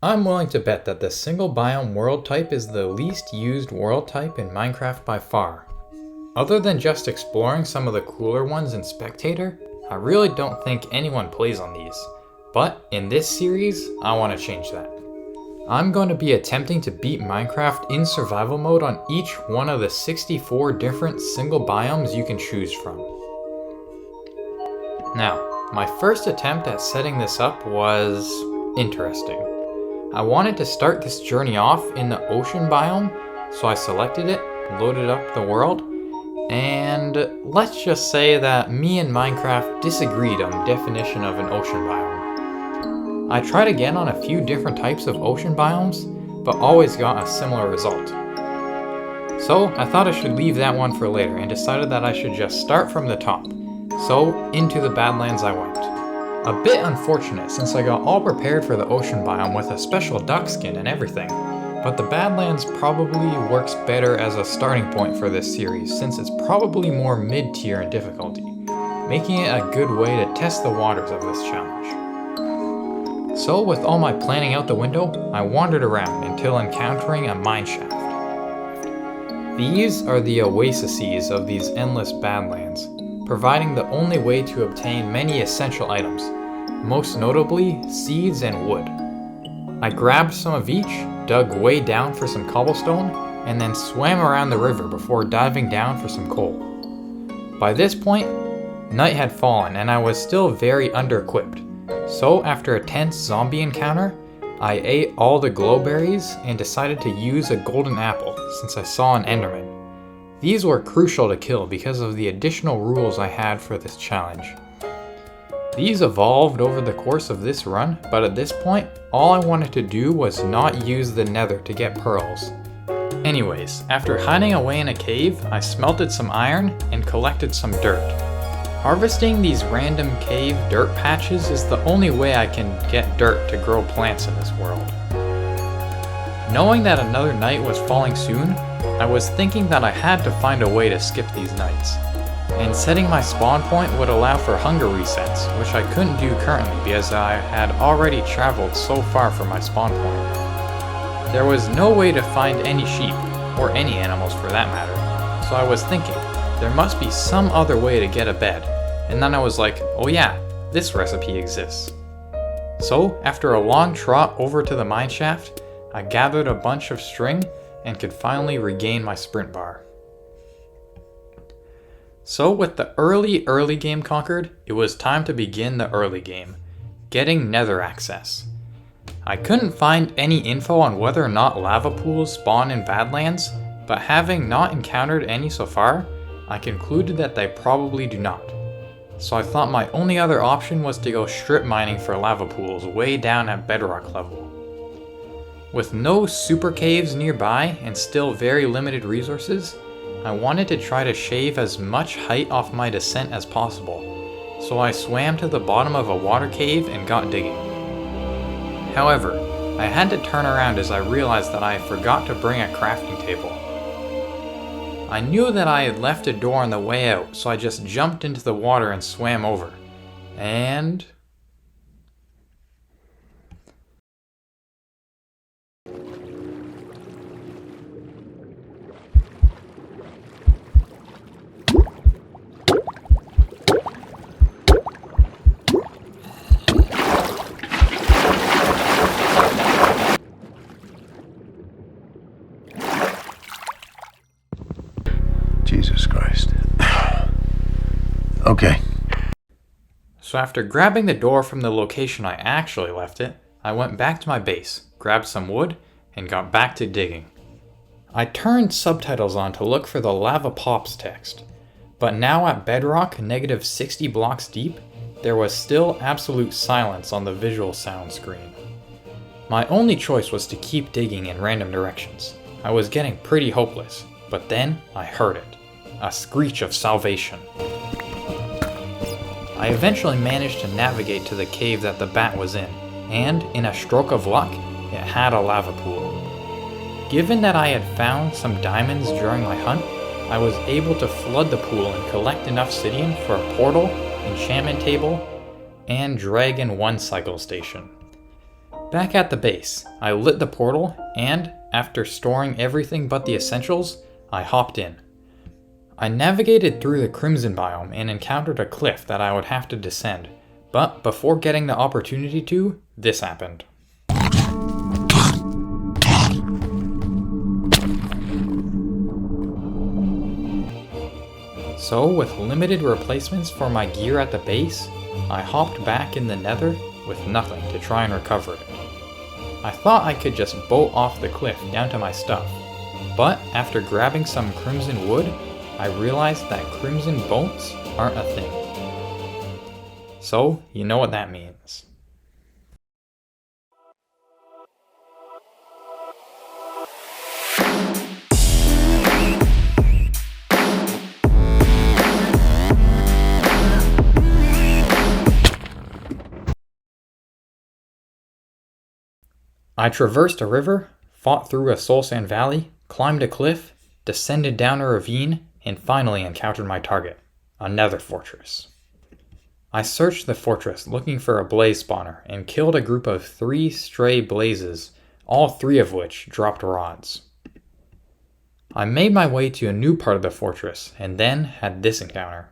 I'm willing to bet that the single biome world type is the least used world type in Minecraft by far. Other than just exploring some of the cooler ones in Spectator, I really don't think anyone plays on these. But in this series, I want to change that. I'm going to be attempting to beat Minecraft in survival mode on each one of the 64 different single biomes you can choose from. Now, my first attempt at setting this up was interesting. I wanted to start this journey off in the ocean biome, so I selected it, loaded up the world, and let's just say that me and Minecraft disagreed on the definition of an ocean biome. I tried again on a few different types of ocean biomes, but always got a similar result. So I thought I should leave that one for later and decided that I should just start from the top. So into the Badlands I went. A bit unfortunate since I got all prepared for the ocean biome with a special duck skin and everything, but the Badlands probably works better as a starting point for this series since it's probably more mid-tier in difficulty, making it a good way to test the waters of this challenge. So with all my planning out the window, I wandered around until encountering a mineshaft. These are the oases of these endless Badlands, providing the only way to obtain many essential items, most notably seeds and wood. I grabbed some of each, dug way down for some cobblestone, and then swam around the river before diving down for some coal. By this point, night had fallen and I was still very under-equipped. So after a tense zombie encounter, I ate all the glowberries and decided to use a golden apple since I saw an enderman. These were crucial to kill because of the additional rules I had for this challenge. These evolved over the course of this run, but at this point, all I wanted to do was not use the nether to get pearls. Anyways, after hiding away in a cave, I smelted some iron and collected some dirt. Harvesting these random cave dirt patches is the only way I can get dirt to grow plants in this world. Knowing that another night was falling soon, I was thinking that I had to find a way to skip these nights. And setting my spawn point would allow for hunger resets, which I couldn't do currently because I had already traveled so far from my spawn point. There was no way to find any sheep, or any animals for that matter, so I was thinking, there must be some other way to get a bed. And then I was like, oh yeah, this recipe exists. So after a long trot over to the mineshaft, I gathered a bunch of string and could finally regain my sprint bar. So with the early game conquered, it was time to begin the early game, getting nether access. I couldn't find any info on whether or not lava pools spawn in Badlands, but having not encountered any so far, I concluded that they probably do not. So I thought my only other option was to go strip mining for lava pools way down at bedrock level. With no super caves nearby and still very limited resources, I wanted to try to shave as much height off my descent as possible, so I swam to the bottom of a water cave and got digging. However, I had to turn around as I realized that I forgot to bring a crafting table. I knew that I had left a door on the way out, so I just jumped into the water and swam over. And... Jesus Christ. Okay. So after grabbing the door from the location I actually left it, I went back to my base, grabbed some wood, and got back to digging. I turned subtitles on to look for the lava pops text, but now at bedrock -60 blocks deep, there was still absolute silence on the visual sound screen. My only choice was to keep digging in random directions. I was getting pretty hopeless, but then I heard it. A screech of salvation. I eventually managed to navigate to the cave that the bat was in, and in a stroke of luck, it had a lava pool. Given that I had found some diamonds during my hunt, I was able to flood the pool and collect enough obsidian for a portal, enchantment table, and Dragon 1 cycle station. Back at the base, I lit the portal and, after storing everything but the essentials, I hopped in. I navigated through the Crimson biome and encountered a cliff that I would have to descend, but before getting the opportunity to, this happened. So, with limited replacements for my gear at the base, I hopped back in the Nether with nothing to try and recover it. I thought I could just bolt off the cliff down to my stuff, but after grabbing some crimson wood, I realized that crimson bolts aren't a thing. So, you know what that means. I traversed a river, fought through a soul sand valley, climbed a cliff, descended down a ravine, and finally encountered my target, a nether fortress. I searched the fortress looking for a blaze spawner and killed a group of 3 stray blazes, all 3 of which dropped rods. I made my way to a new part of the fortress and then had this encounter.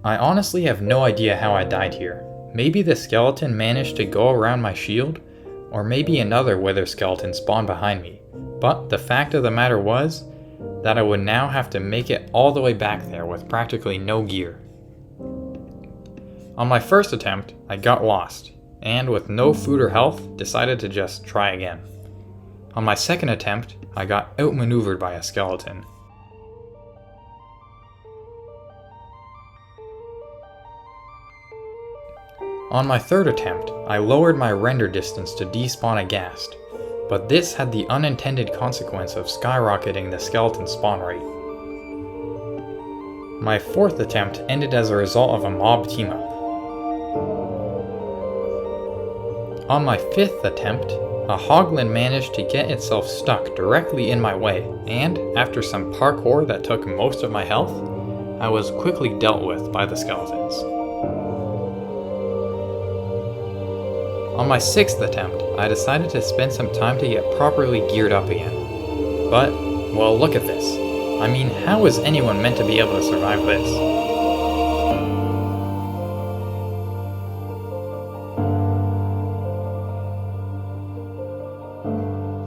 I honestly have no idea how I died here. Maybe the skeleton managed to go around my shield, or maybe another wither skeleton spawned behind me. But the fact of the matter was that I would now have to make it all the way back there with practically no gear. On my first attempt, I got lost, and with no food or health, decided to just try again. On my second attempt, I got outmaneuvered by a skeleton. On my third attempt, I lowered my render distance to despawn a ghast, but this had the unintended consequence of skyrocketing the skeleton spawn rate. My fourth attempt ended as a result of a mob team-up. On my fifth attempt, a hoglin managed to get itself stuck directly in my way, and after some parkour that took most of my health, I was quickly dealt with by the skeletons. On my sixth attempt, I decided to spend some time to get properly geared up again. But, well, look at this. I mean, how is anyone meant to be able to survive this?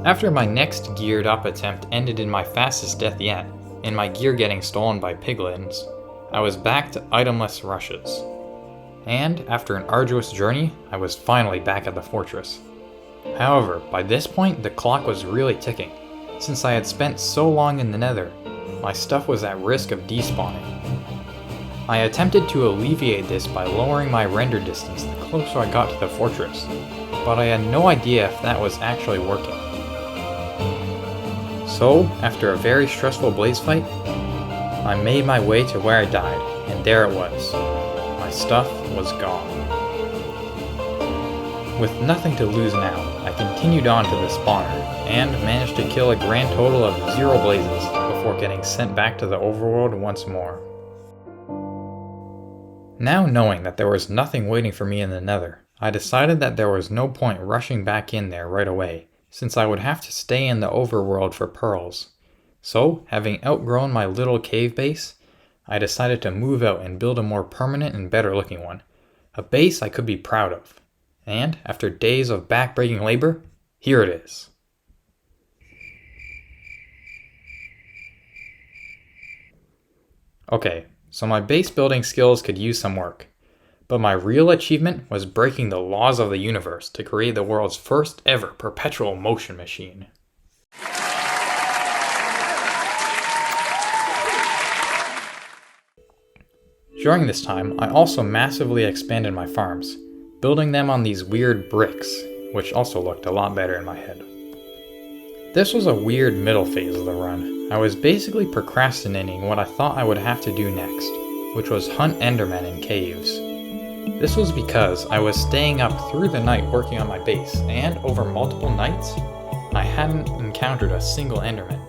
After my next geared up attempt ended in my fastest death yet, and my gear getting stolen by piglins, I was back to itemless rushes. And after an arduous journey, I was finally back at the fortress. However, by this point, the clock was really ticking. Since I had spent so long in the Nether, my stuff was at risk of despawning. I attempted to alleviate this by lowering my render distance the closer I got to the fortress, but I had no idea if that was actually working. So, after a very stressful blaze fight, I made my way to where I died, and there it was. My stuff was gone. With nothing to lose now, I continued on to the spawner, and managed to kill a grand total of 0 blazes before getting sent back to the overworld once more. Now knowing that there was nothing waiting for me in the Nether, I decided that there was no point rushing back in there right away, since I would have to stay in the overworld for pearls. So, having outgrown my little cave base, I decided to move out and build a more permanent and better looking one. A base I could be proud of. And, after days of back-breaking labor, here it is. Okay, so my base building skills could use some work. But my real achievement was breaking the laws of the universe to create the world's first ever perpetual motion machine. During this time, I also massively expanded my farms, building them on these weird bricks, which also looked a lot better in my head. This was a weird middle phase of the run. I was basically procrastinating what I thought I would have to do next, which was hunt endermen in caves. This was because I was staying up through the night working on my base, and over multiple nights, I hadn't encountered a single enderman.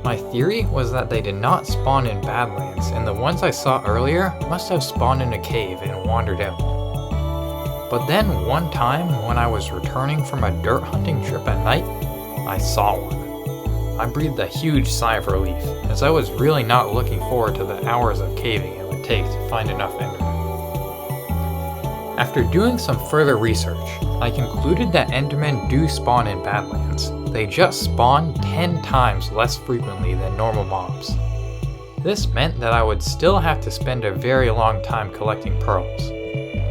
My theory was that they did not spawn in Badlands, and the ones I saw earlier must have spawned in a cave and wandered out. But then one time when I was returning from a dirt hunting trip at night, I saw one. I breathed a huge sigh of relief, as I was really not looking forward to the hours of caving it would take to find enough Endermen. After doing some further research, I concluded that Endermen do spawn in Badlands. They just spawn 10 times less frequently than normal mobs. This meant that I would still have to spend a very long time collecting pearls,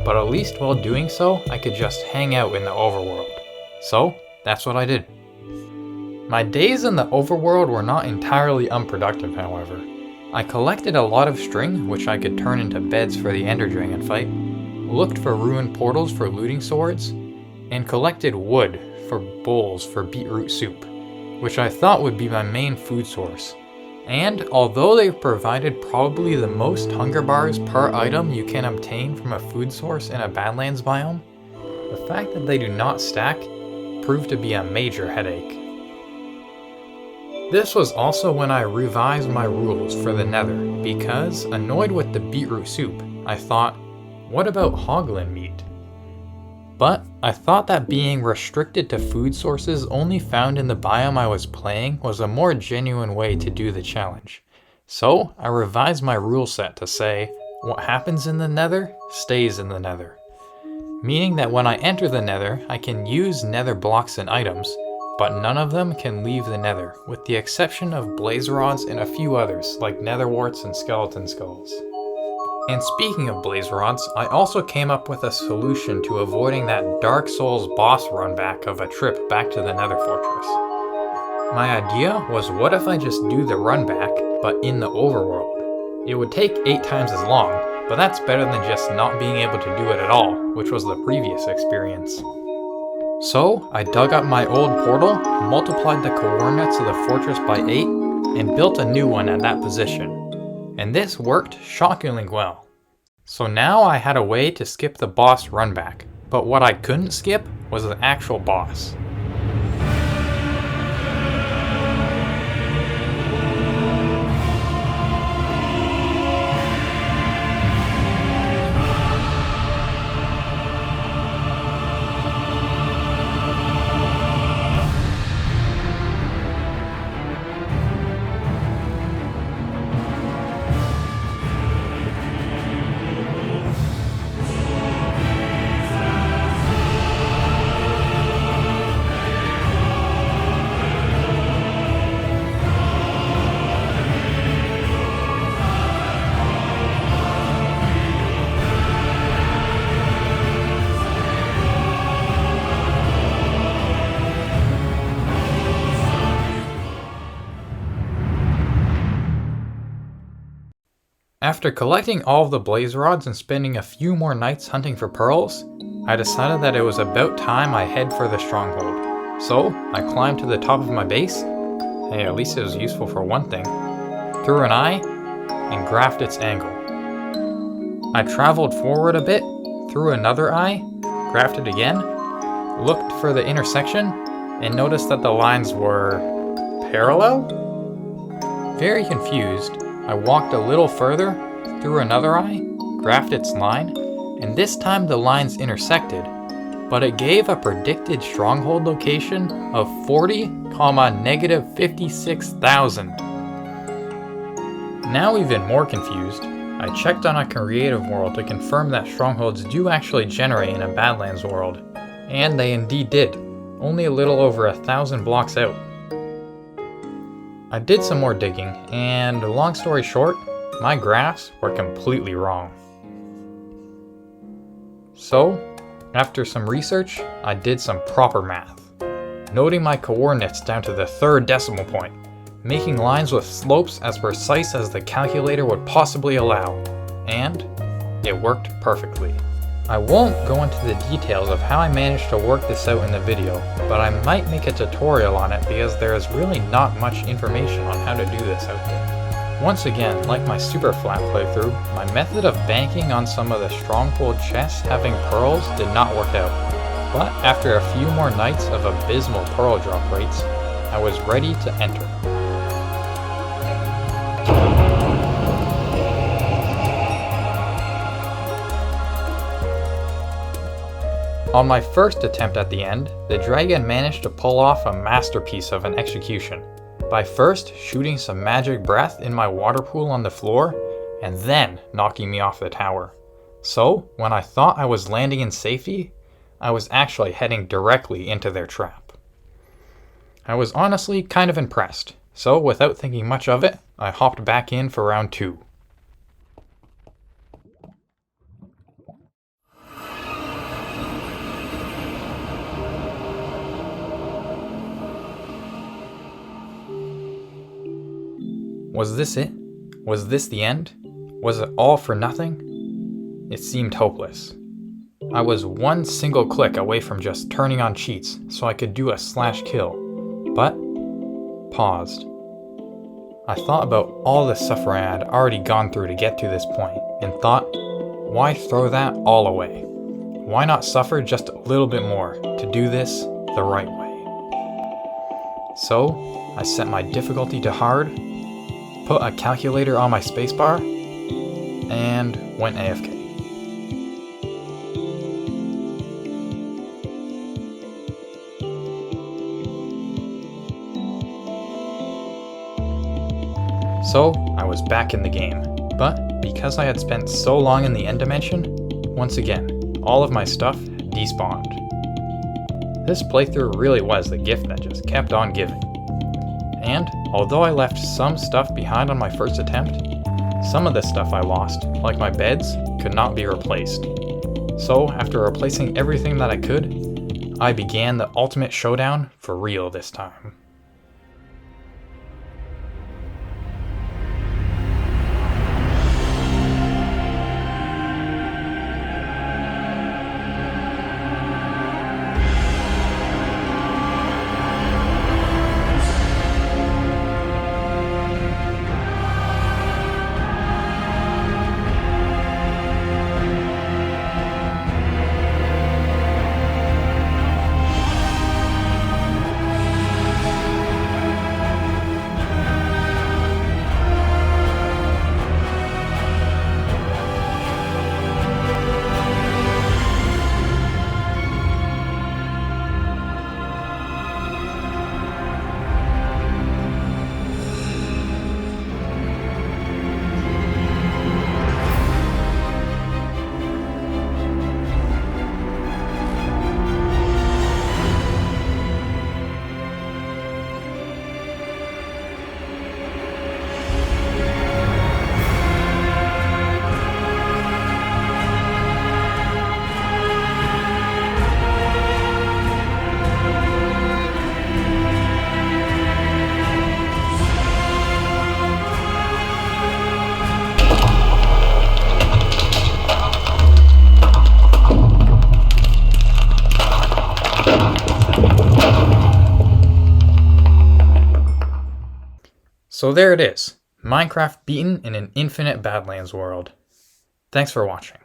but at least while doing so, I could just hang out in the overworld. So, that's what I did. My days in the overworld were not entirely unproductive, however. I collected a lot of string, which I could turn into beds for the Ender Dragon fight, looked for ruined portals for looting swords, and collected wood for bowls for beetroot soup, which I thought would be my main food source. And although they provided probably the most hunger bars per item you can obtain from a food source in a Badlands biome, the fact that they do not stack proved to be a major headache. This was also when I revised my rules for the Nether, because, annoyed with the beetroot soup, I thought, what about hoglin meat? But I thought that being restricted to food sources only found in the biome I was playing was a more genuine way to do the challenge. So I revised my rule set to say, what happens in the Nether stays in the Nether. Meaning that when I enter the Nether, I can use Nether blocks and items, but none of them can leave the Nether, with the exception of blaze rods and a few others like nether warts and skeleton skulls. And speaking of blaze rods, I also came up with a solution to avoiding that Dark Souls boss run back of a trip back to the Nether Fortress. My idea was, what if I just do the run back, but in the overworld? It would take 8 times as long, but that's better than just not being able to do it at all, which was the previous experience. So I dug up my old portal, multiplied the coordinates of the fortress by 8, and built a new one at that position. And this worked shockingly well. So now I had a way to skip the boss run back, but what I couldn't skip was the actual boss. After collecting all of the blaze rods and spending a few more nights hunting for pearls, I decided that it was about time I head for the stronghold. So I climbed to the top of my base, hey, at least it was useful for one thing, threw an eye, and graphed its angle. I traveled forward a bit, threw another eye, graphed it again, looked for the intersection, and noticed that the lines were parallel? Very confused, I walked a little further, threw another eye, graphed its line, and this time the lines intersected, but it gave a predicted stronghold location of 40, negative 56,000. Now even more confused, I checked on a creative world to confirm that strongholds do actually generate in a Badlands world, and they indeed did, only a little over 1,000 blocks out. I did some more digging, and long story short, my graphs were completely wrong. So, after some research, I did some proper math, noting my coordinates down to the 3rd decimal point, making lines with slopes as precise as the calculator would possibly allow, and it worked perfectly. I won't go into the details of how I managed to work this out in the video, but I might make a tutorial on it because there is really not much information on how to do this out there. Once again, like my super flat playthrough, my method of banking on some of the stronghold chests having pearls did not work out, but after a few more nights of abysmal pearl drop rates, I was ready to enter. On my first attempt at the end, the dragon managed to pull off a masterpiece of an execution by first shooting some magic breath in my water pool on the floor and then knocking me off the tower. So, when I thought I was landing in safety, I was actually heading directly into their trap. I was honestly kind of impressed, so without thinking much of it, I hopped back in for round 2. Was this it? Was this the end? Was it all for nothing? It seemed hopeless. I was one single click away from just turning on cheats so I could do a /kill, but paused. I thought about all the suffering I had already gone through to get to this point and thought, why throw that all away? Why not suffer just a little bit more to do this the right way? So, I set my difficulty to hard, put a calculator on my spacebar, and went AFK. So, I was back in the game, but because I had spent so long in the end dimension, once again, all of my stuff despawned. This playthrough really was the gift that just kept on giving. And, although I left some stuff behind on my first attempt, some of the stuff I lost, like my beds, could not be replaced. So, after replacing everything that I could, I began the ultimate showdown for real this time. So there it is, Minecraft beaten in an infinite Badlands world. Thanks for watching.